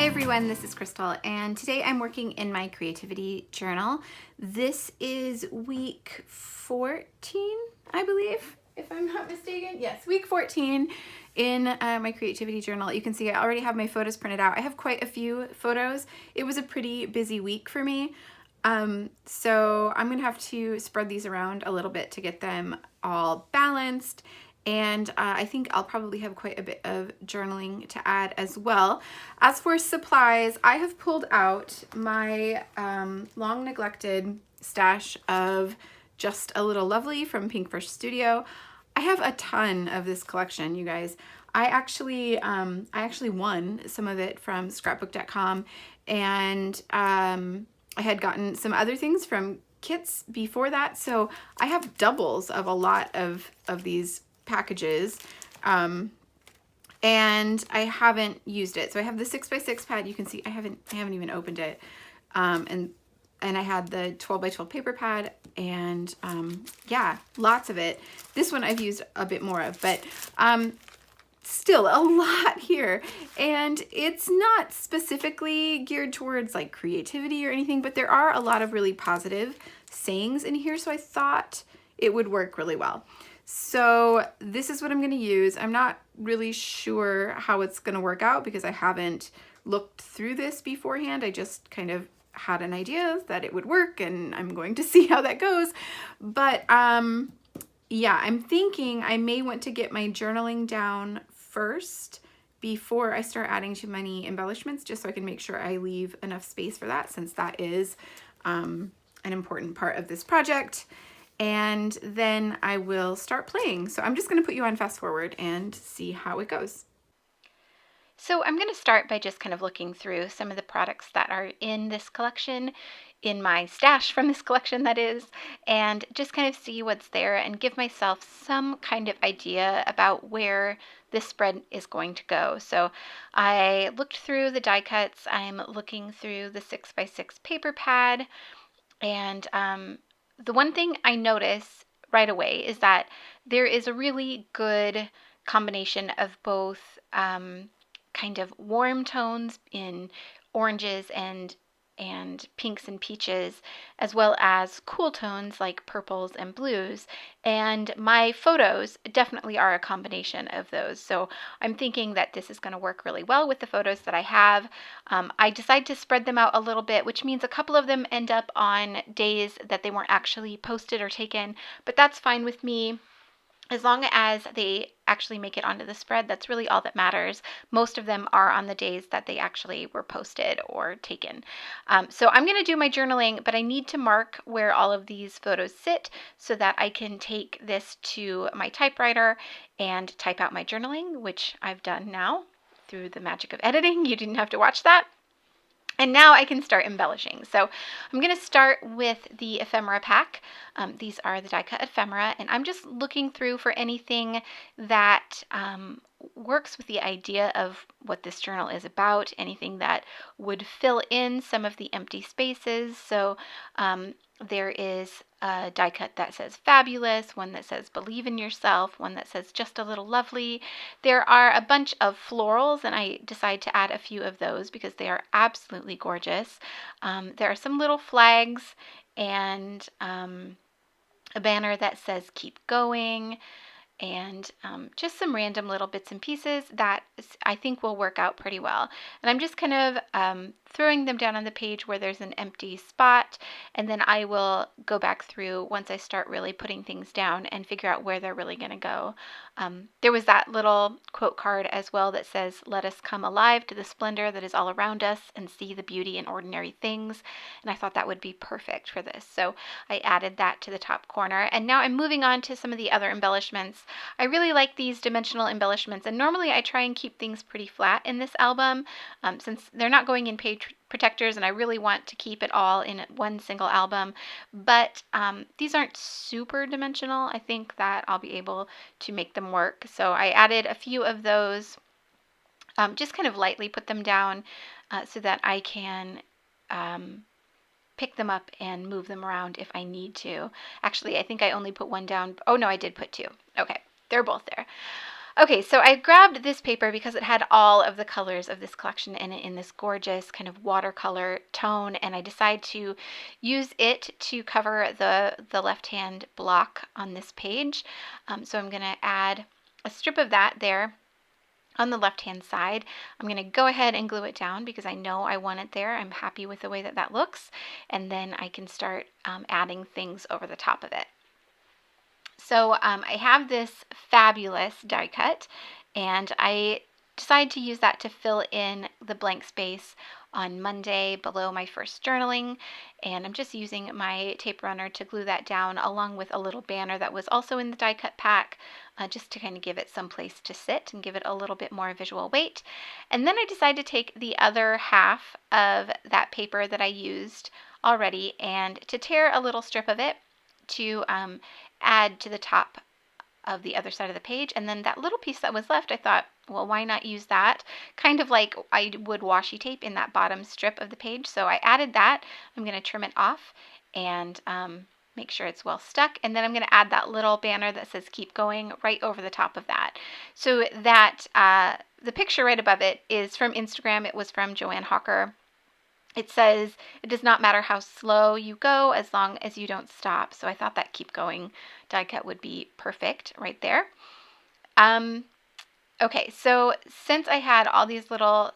everyone, this is Crystal, and today I'm working in my creativity journal. This is week 14, I believe, if I'm not mistaken. Yes, week 14 in my creativity journal. You can see I already have my photos printed out. I have quite a few photos. It was a pretty busy week for me. So I'm gonna have to spread these around a little bit to get them all balanced. And I think I'll probably have quite a bit of journaling to add as well. As for supplies, I have pulled out my long neglected stash of Just a Little Lovely from Pinkfish Studio. I have a ton of this collection, you guys. I actually won some of it from scrapbook.com, and I had gotten some other things from kits before that, so I have doubles of a lot of these packages, and I haven't used it. So I have the 6x6 pad. You can see I haven't even opened it, and I had the 12x12 paper pad, and yeah, lots of it. This one I've used a bit more of, but still a lot here, and it's not specifically geared towards like creativity or anything, but there are a lot of really positive sayings in here, so I thought it would work really well. So this is what I'm going to use. I'm not really sure how it's going to work out because I haven't looked through this beforehand. I just kind of had an idea that it would work, and I'm going to see how that goes. But yeah, I'm thinking I may want to get my journaling down first before I start adding too many embellishments, just so I can make sure I leave enough space for that, since that is an important part of this project. And then I will start playing. So I'm just going to put you on fast forward and see how it goes. So I'm going to start by just kind of looking through some of the products that are in this collection, in my stash from this collection that is, and just kind of see what's there and give myself some kind of idea about where this spread is going to go. So I looked through the die cuts. I'm looking through the 6x6 paper pad, and the one thing I notice right away is that there is a really good combination of both kind of warm tones in oranges and pinks and peaches, as well as cool tones like purples and blues. And my photos definitely are a combination of those. So I'm thinking that this is going to work really well with the photos that I have. I decided to spread them out a little bit, which means a couple of them end up on days that they weren't actually posted or taken, but that's fine with me. As long as they actually make it onto the spread, that's really all that matters. Most of them are on the days that they actually were posted or taken. So I'm going to do my journaling, but I need to mark where all of these photos sit so that I can take this to my typewriter and type out my journaling, which I've done now through the magic of editing. You didn't have to watch that. And now I can start embellishing. So I'm going to start with the ephemera pack. These are the die cut ephemera, and I'm just looking through for anything that works with the idea of what this journal is about, anything that would fill in some of the empty spaces. So there is a die cut that says fabulous, one that says believe in yourself, one that says just a little lovely. There are a bunch of florals, and I decided to add a few of those because they are absolutely gorgeous. There are some little flags and a banner that says keep going, and just some random little bits and pieces that I think will work out pretty well. And I'm just kind of throwing them down on the page where there's an empty spot, and then I will go back through once I start really putting things down and figure out where they're really going to go. There was that little quote card as well that says, let us come alive to the splendor that is all around us and see the beauty in ordinary things. And I thought that would be perfect for this. So I added that to the top corner. And now I'm moving on to some of the other embellishments. I really like these dimensional embellishments, and normally I try and keep things pretty flat in this album since they're not going in page protectors, and I really want to keep it all in one single album. But these aren't super dimensional. I think that I'll be able to make them work. So I added a few of those, just kind of lightly put them down so that I can pick them up and move them around if I need to. Actually, I think I only put one down. Oh no, I did put two. Okay, they're both there. Okay, so I grabbed this paper because it had all of the colors of this collection in it in this gorgeous kind of watercolor tone, and I decided to use it to cover the left-hand block on this page. So I'm going to add a strip of that there on the left-hand side. I'm going to go ahead and glue it down because I know I want it there. I'm happy with the way that that looks, and then I can start adding things over the top of it. So I have this fabulous die cut, and I decided to use that to fill in the blank space on Monday below my first journaling, and I'm just using my tape runner to glue that down along with a little banner that was also in the die cut pack, just to kind of give it some place to sit and give it a little bit more visual weight. And then I decided to take the other half of that paper that I used already and to tear a little strip of it to add to the top of the other side of the page. And then that little piece that was left, I thought, well, why not use that? Kind of like I would washi tape in that bottom strip of the page. So I added that. I'm going to trim it off and make sure it's well stuck. And then I'm going to add that little banner that says keep going right over the top of that. So that the picture right above it is from Instagram. It was from Joanne Hawker. It says, it does not matter how slow you go as long as you don't stop. So I thought that keep going die cut would be perfect right there. Okay, so since I had all these little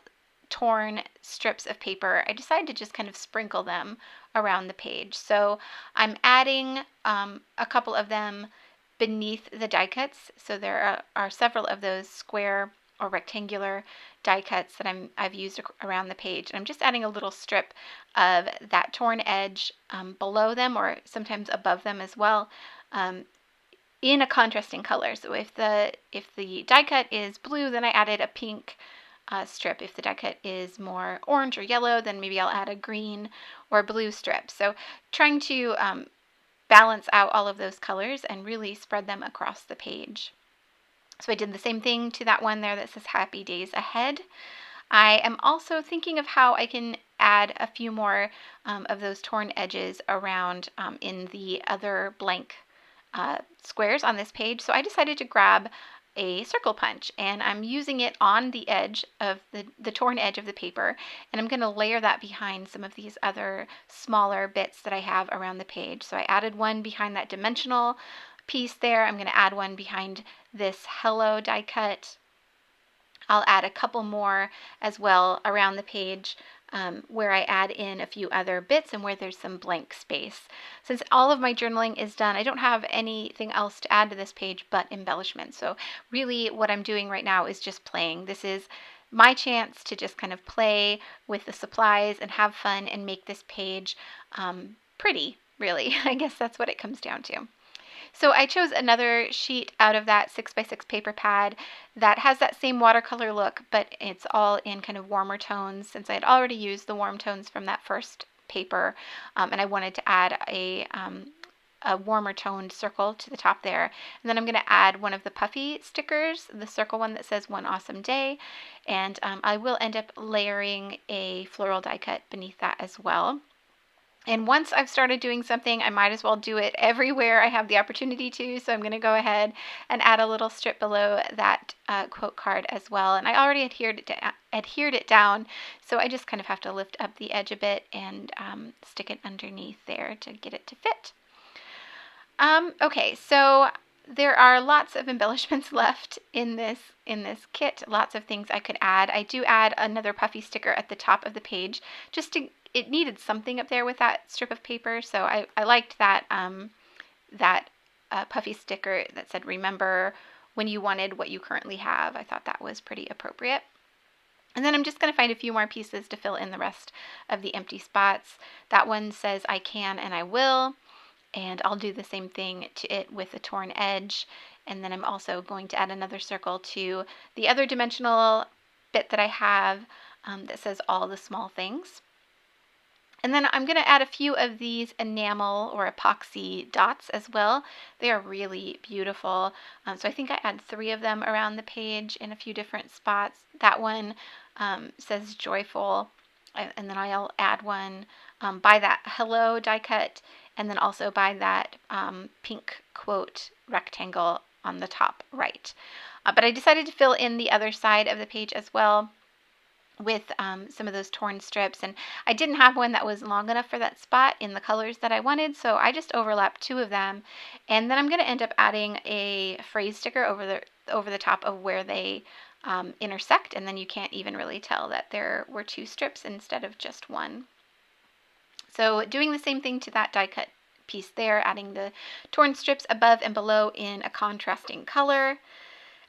torn strips of paper, I decided to just kind of sprinkle them around the page. So I'm adding a couple of them beneath the die cuts. So there are several of those square or rectangular die cuts that I've used around the page. And I'm just adding a little strip of that torn edge below them, or sometimes above them as well, in a contrasting color. So if the die cut is blue, then I added a pink strip. If the die cut is more orange or yellow, then maybe I'll add a green or blue strip. So trying to balance out all of those colors and really spread them across the page. So I did the same thing to that one there that says Happy Days Ahead. I am also thinking of how I can add a few more of those torn edges around in the other blank squares on this page. So I decided to grab a circle punch, and I'm using it on the edge of the torn edge of the paper, and I'm going to layer that behind some of these other smaller bits that I have around the page. So I added one behind that dimensional piece there. I'm going to add one behind this hello die cut. I'll add a couple more as well around the page where I add in a few other bits and where there's some blank space. Since all of my journaling is done, I don't have anything else to add to this page but embellishment. So really what I'm doing right now is just playing. This is my chance to just kind of play with the supplies and have fun and make this page pretty, really. I guess that's what it comes down to. So I chose another sheet out of that 6x6 paper pad that has that same watercolor look, but it's all in kind of warmer tones, since I had already used the warm tones from that first paper, and I wanted to add a warmer toned circle to the top there. And then I'm going to add one of the puffy stickers, the circle one that says One Awesome Day, and I will end up layering a floral die cut beneath that as well. And once I've started doing something, I might as well do it everywhere I have the opportunity to. So I'm going to go ahead and add a little strip below that quote card as well. And I already adhered it down, so I just kind of have to lift up the edge a bit and stick it underneath there to get it to fit. Okay, so there are lots of embellishments left in this kit. Lots of things I could add. I do add another puffy sticker at the top of the page, just to it needed something up there with that strip of paper, so I liked that puffy sticker that said remember when you wanted what you currently have. I thought that was pretty appropriate. And then I'm just going to find a few more pieces to fill in the rest of the empty spots. That one says I can and I will, and I'll do the same thing to it with the torn edge. And then I'm also going to add another circle to the other dimensional bit that I have that says all the small things. And then I'm going to add a few of these enamel or epoxy dots as well. They are really beautiful. So I think I add 3 of them around the page in a few different spots. That one says joyful, and then I'll add one by that hello die cut, and then also by that pink quote rectangle on the top right. But I decided to fill in the other side of the page as well with some of those torn strips, and I didn't have one that was long enough for that spot in the colors that I wanted, so I just overlapped 2 of them, and then I'm going to end up adding a phrase sticker over the top of where they intersect, and then you can't even really tell that there were 2 strips instead of just 1. So doing the same thing to that die cut piece there, adding the torn strips above and below in a contrasting color,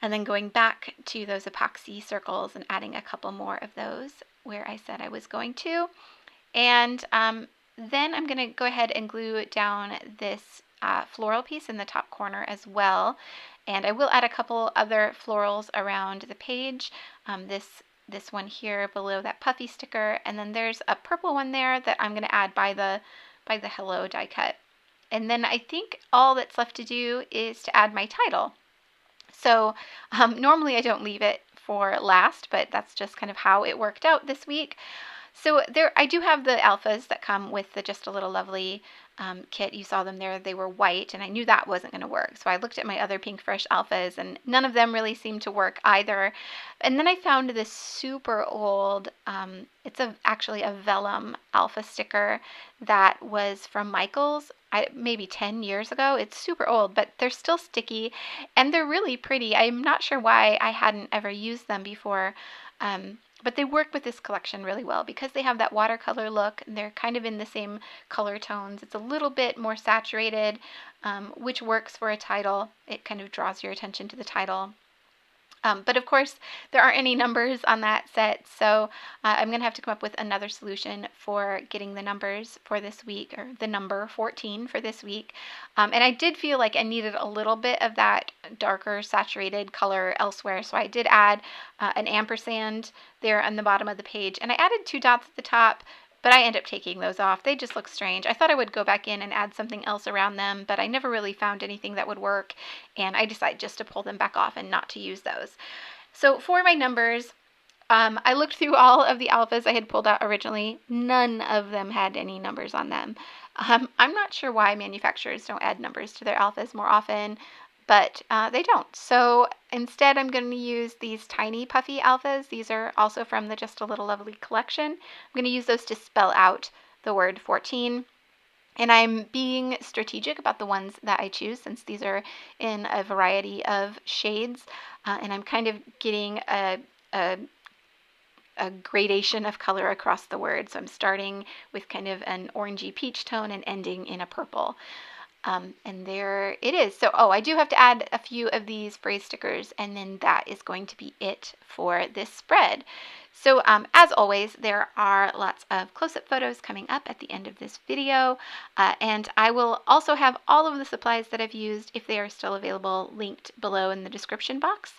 and then going back to those epoxy circles and adding a couple more of those where I said I was going to. And then I'm going to go ahead and glue down this floral piece in the top corner as well. And I will add a couple other florals around the page. This one here below that puffy sticker, and then there's a purple one there that I'm going to add by the hello die cut. And then I think all that's left to do is to add my title. So normally I don't leave it for last, but that's just kind of how it worked out this week. So I do have the alphas that come with the Just a Little Lovely kit. You saw them there. They were white, and I knew that wasn't going to work. So I looked at my other Pink Fresh alphas, and none of them really seemed to work either. And then I found this super old, it's actually a vellum alpha sticker that was from Michaels. Maybe 10 years ago. It's super old, but they're still sticky, and they're really pretty. I'm not sure why I hadn't ever used them before, but they work with this collection really well because they have that watercolor look, and they're kind of in the same color tones. It's a little bit more saturated, which works for a title. It kind of draws your attention to the title. But of course, there aren't any numbers on that set, so I'm going to have to come up with another solution for getting the numbers for this week, or the number 14 for this week. And I did feel like I needed a little bit of that darker saturated color elsewhere, so I did add an ampersand there on the bottom of the page, and I added 2 dots at the top, but I end up taking those off. They just look strange. I thought I would go back in and add something else around them, but I never really found anything that would work, and I decided just to pull them back off and not to use those. So for my numbers, I looked through all of the alphas I had pulled out originally. None of them had any numbers on them. I'm not sure why manufacturers don't add numbers to their alphas more often, but they don't. So instead, I'm going to use these tiny puffy alphas. These are also from the Just a Little Lovely collection. I'm going to use those to spell out the word 14. And I'm being strategic about the ones that I choose, since these are in a variety of shades. And I'm kind of getting a gradation of color across the word. So I'm starting with kind of an orangey peach tone and ending in a purple. And there it is. So, I do have to add a few of these phrase stickers, and then that is going to be it for this spread. So, as always, there are lots of close-up photos coming up at the end of this video, and I will also have all of the supplies that I've used, if they are still available, linked below in the description box.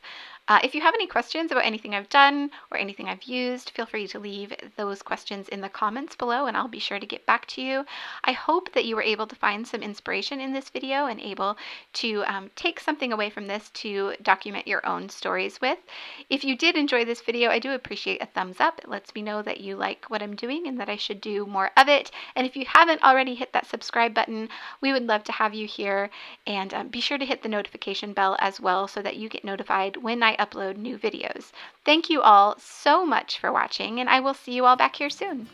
If you have any questions about anything I've done or anything I've used, feel free to leave those questions in the comments below, and I'll be sure to get back to you. I hope that you were able to find some inspiration in this video and able to take something away from this to document your own stories with. If you did enjoy this video, I do appreciate a thumbs up. It lets me know that you like what I'm doing and that I should do more of it. And if you haven't already hit that subscribe button, we would love to have you here. And be sure to hit the notification bell as well so that you get notified when I upload new videos. Thank you all so much for watching, and I will see you all back here soon.